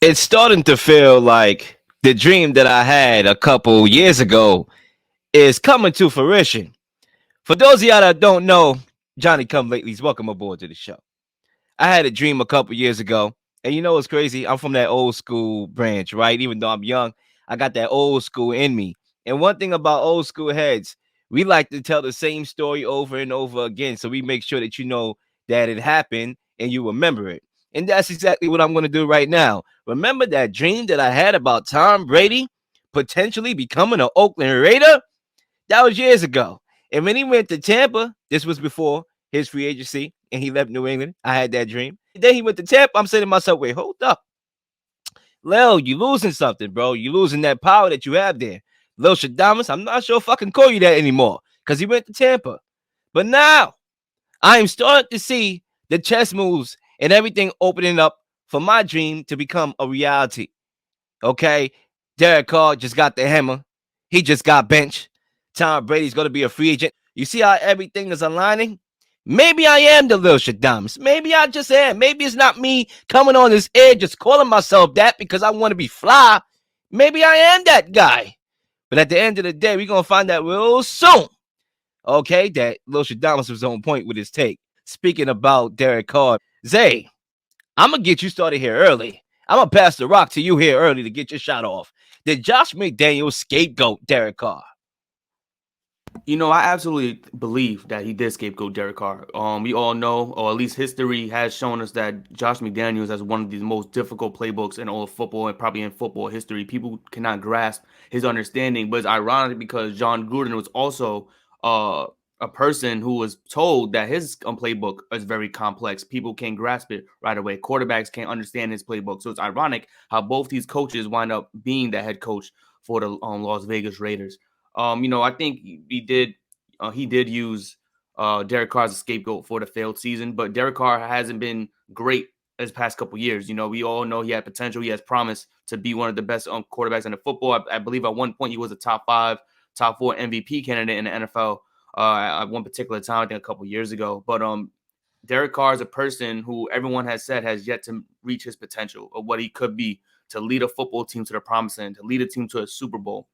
It's starting to feel like the dream that I had a couple years ago is coming to fruition. For those of y'all that don't know, Johnny Come Lately's welcome aboard to the show. I had a dream a couple years ago, and you know what's crazy? I'm from that old school branch, right? Even though I'm young, I got that old school in me. And one thing about old school heads, we like to tell the same story over and over again. So we make sure that you know that it happened and you remember it. And that's exactly what I'm going to do right now. Remember that dream that I had about Tom Brady potentially becoming an Oakland Raider? That was years ago. And when he went to Tampa, this was before his free agency, and he left New England. I had that dream. Then he went to Tampa. I'm saying to myself, wait, hold up. Lil, you losing something, bro. You losing that power that you have there. Lil Shadamas, I'm not sure if I can call you that anymore because he went to Tampa. But now I am starting to see the chess moves and everything opening up for my dream to become a reality. Okay. Derek Carr just got the hammer. He just got benched. Tom Brady's going to be a free agent. You see how everything is aligning? Maybe I am the little Shadamas. Maybe I just am. Maybe it's not me coming on this air just calling myself that because I want to be fly. Maybe I am that guy. But at the end of the day, we're going to find out real soon. Okay, that Lil Shadamas was on point with his take. Speaking about Derek Carr, Zay, I'm gonna get you started here early. I'm gonna pass the rock to you here early to get your shot off. Did Josh McDaniels scapegoat Derek Carr? I absolutely believe that he did scapegoat Derek Carr. We all know, or at least history has shown us that Josh McDaniels has one of the most difficult playbooks in all of football and probably in football history. People cannot grasp his understanding, but it's ironic because John Gruden was also uh, a person who was told that his playbook is very complex. People can't grasp it right away. Quarterbacks can't understand his playbook. So it's ironic how both these coaches wind up being the head coach for the Las Vegas Raiders. I think he did use Derek Carr as a scapegoat for the failed season, but Derek Carr hasn't been great his past couple years. We all know he had potential. He has promise to be one of the best quarterbacks in the football. I believe at one point he was a top 5, top 4 MVP candidate in the NFL at one particular time, I think a couple years ago. But Derek Carr is a person who everyone has said has yet to reach his potential of what he could be to lead a football team to the promised land, to lead a team to a Super Bowl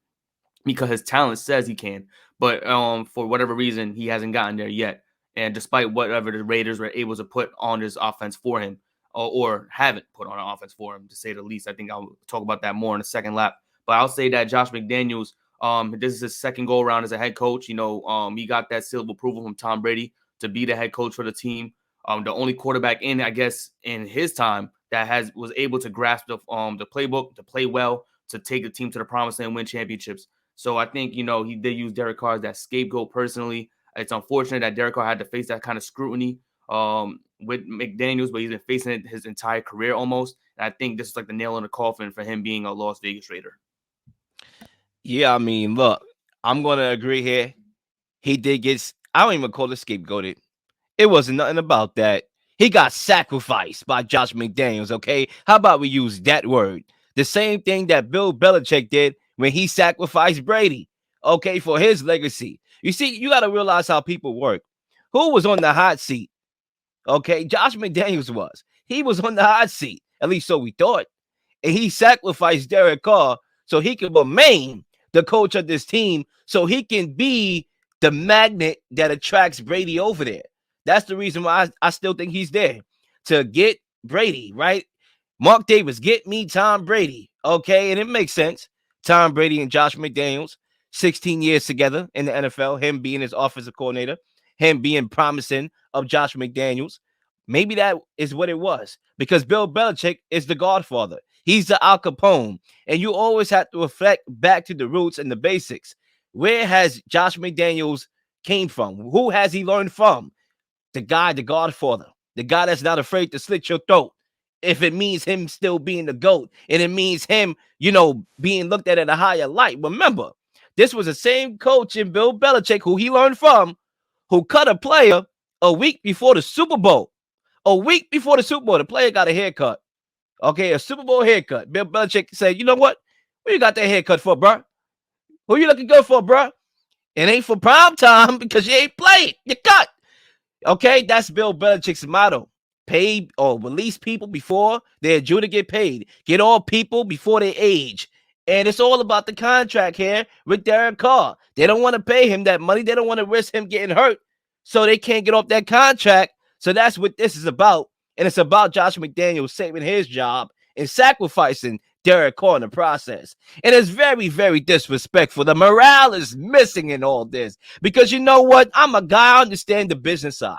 because his talent says he can. But for whatever reason, he hasn't gotten there yet. And despite whatever the Raiders were able to put on his offense for him, or haven't put on an offense for him, to say the least. I think I'll talk about that more in the second lap. But I'll say that Josh McDaniels, this is his second go around as a head coach. He got that seal of approval from Tom Brady to be the head coach for the team. The only quarterback I guess, in his time that was able to grasp the playbook, to play well, to take the team to the promised land and win championships. So I think, he did use Derek Carr as that scapegoat personally. It's unfortunate that Derek Carr had to face that kind of scrutiny with McDaniels, but he's been facing it his entire career almost. And I think this is like the nail in the coffin for him being a Las Vegas Raider. Yeah, I mean, look, I'm gonna agree here. He did get. I don't even call it scapegoated. It wasn't nothing about that. He got sacrificed by Josh McDaniels. Okay, how about we use that word? The same thing that Bill Belichick did when he sacrificed Brady. Okay, for his legacy. You see, you got to realize how people work. Who was on the hot seat? Okay, Josh McDaniels was. He was on the hot seat. At least so we thought. And he sacrificed Derek Carr so he could remain the coach of this team, so he can be the magnet that attracts Brady over there. That's the reason why I still think he's there to get Brady, right? Mark Davis, get me Tom Brady. Okay, and it makes sense. Tom Brady and Josh McDaniels, 16 years together in the NFL, him being his offensive coordinator, him being promising of Josh McDaniels. Maybe that is what it was because Bill Belichick is the godfather. He's the Al Capone. And you always have to reflect back to the roots and the basics. Where has Josh McDaniels came from? Who has he learned from? The guy, the godfather, the guy that's not afraid to slit your throat. If it means him still being the GOAT and it means him, being looked at a higher light. Remember, this was the same coach in Bill Belichick who he learned from, who cut a player a week before the Super Bowl. A week before the Super Bowl, the player got a haircut. Okay, a Super Bowl haircut. Bill Belichick said, you know what? What you got that haircut for, bro? Who you looking good for, bro? It ain't for prime time because you ain't playing. You cut. Okay, that's Bill Belichick's motto. pay or release people before they're due to get paid. Get all people before they age. And it's all about the contract here with Derek Carr. They don't want to pay him that money. They don't want to risk him getting hurt. So they can't get off that contract. So that's what this is about. And it's about Josh McDaniels saving his job and sacrificing Derek Carr in the process. And it's very, very disrespectful. The morale is missing in all this. Because you know what? I'm a guy, I understand the business side.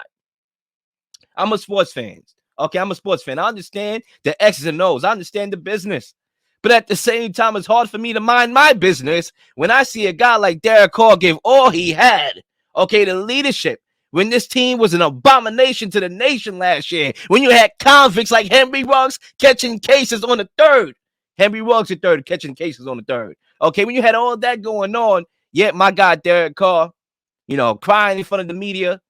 I'm a sports fan. Okay, I'm a sports fan. I understand the X's and O's. I understand the business. But at the same time, it's hard for me to mind my business when I see a guy like Derek Carr give all he had, okay, the leadership, when this team was an abomination to the nation last year, when you had convicts like Henry Ruggs catching cases on the third. Henry Ruggs the third, catching cases on the third. Okay, when you had all that going on, yet my guy Derek Carr, crying in front of the media,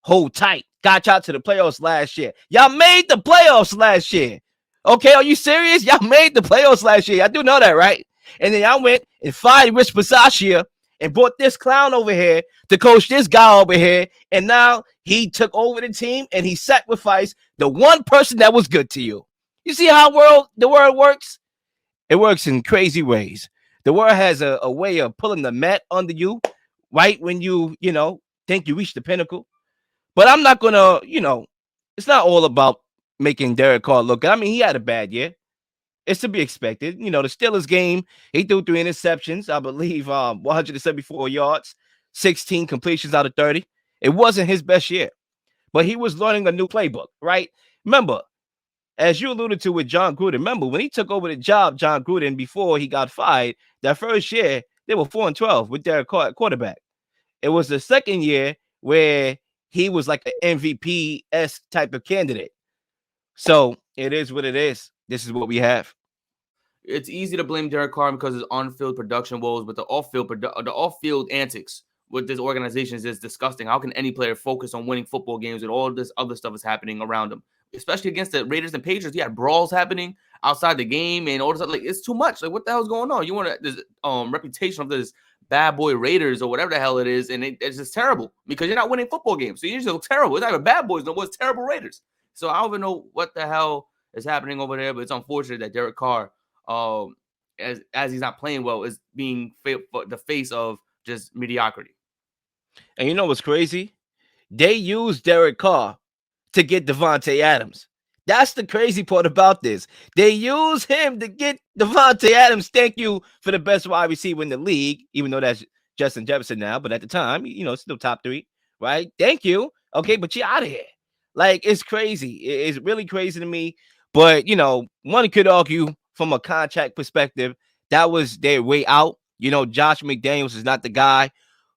hold tight. Got y'all to the playoffs last year. Y'all made the playoffs last year. Okay, are you serious? Y'all made the playoffs last year. I do know that, right? And then y'all went and fired Rich Bisaccia and brought this clown over here to coach this guy over here. And now he took over the team and he sacrificed the one person that was good to you. You see how the world works? It works in crazy ways. The world has a way of pulling the mat under you right when you think you reached the pinnacle. But I'm not going to, it's not all about making Derek Carr look good. I mean, he had a bad year. It's to be expected. The Steelers game, he threw 3 interceptions, I believe, 174 yards, 16 completions out of 30. It wasn't his best year, but he was learning a new playbook, right? Remember, as you alluded to with John Gruden, remember when he took over the job, John Gruden, before he got fired, that first year, they were 4-12 with Derek Carr at quarterback. It was the second year where he was like an MVP-esque type of candidate. So it is what it is. This is what we have. It's easy to blame Derek Carr because his on-field production woes, but the off-field antics with this organization is disgusting. How can any player focus on winning football games when all this other stuff is happening around him? Especially against the Raiders and Patriots, you had brawls happening outside the game and all this stuff. Like, it's too much. Like, what the hell's going on? You want this reputation of this bad boy Raiders or whatever the hell it is, and it's just terrible because you're not winning football games. So you just look terrible. It's not even bad boys, no, it's terrible Raiders. So I don't even know what the hell is happening over there, but it's unfortunate that Derek Carr, as he's not playing well, is being the face of just mediocrity. And you know what's crazy? They used Derek Carr to get Devontae Adams. That's the crazy part about this. They use him to get Devontae Adams. Thank you for the best wide receiver in the league, even though that's Justin Jefferson now. But at the time, still top 3, right? Thank you. Okay, but you're out of here. Like, it's crazy. It's really crazy to me. But, one could argue from a contract perspective, that was their way out. Josh McDaniels is not the guy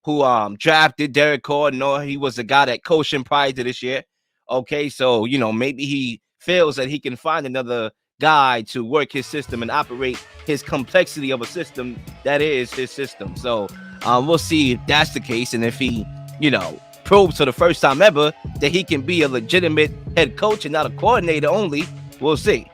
who drafted Derek Carr, nor he was the guy that coached him prior to this year. Okay, so, maybe he feels that he can find another guy to work his system and operate his complexity of a system that is his system. So we'll see if that's the case and if he, proves for the first time ever that he can be a legitimate head coach and not a coordinator only. We'll see.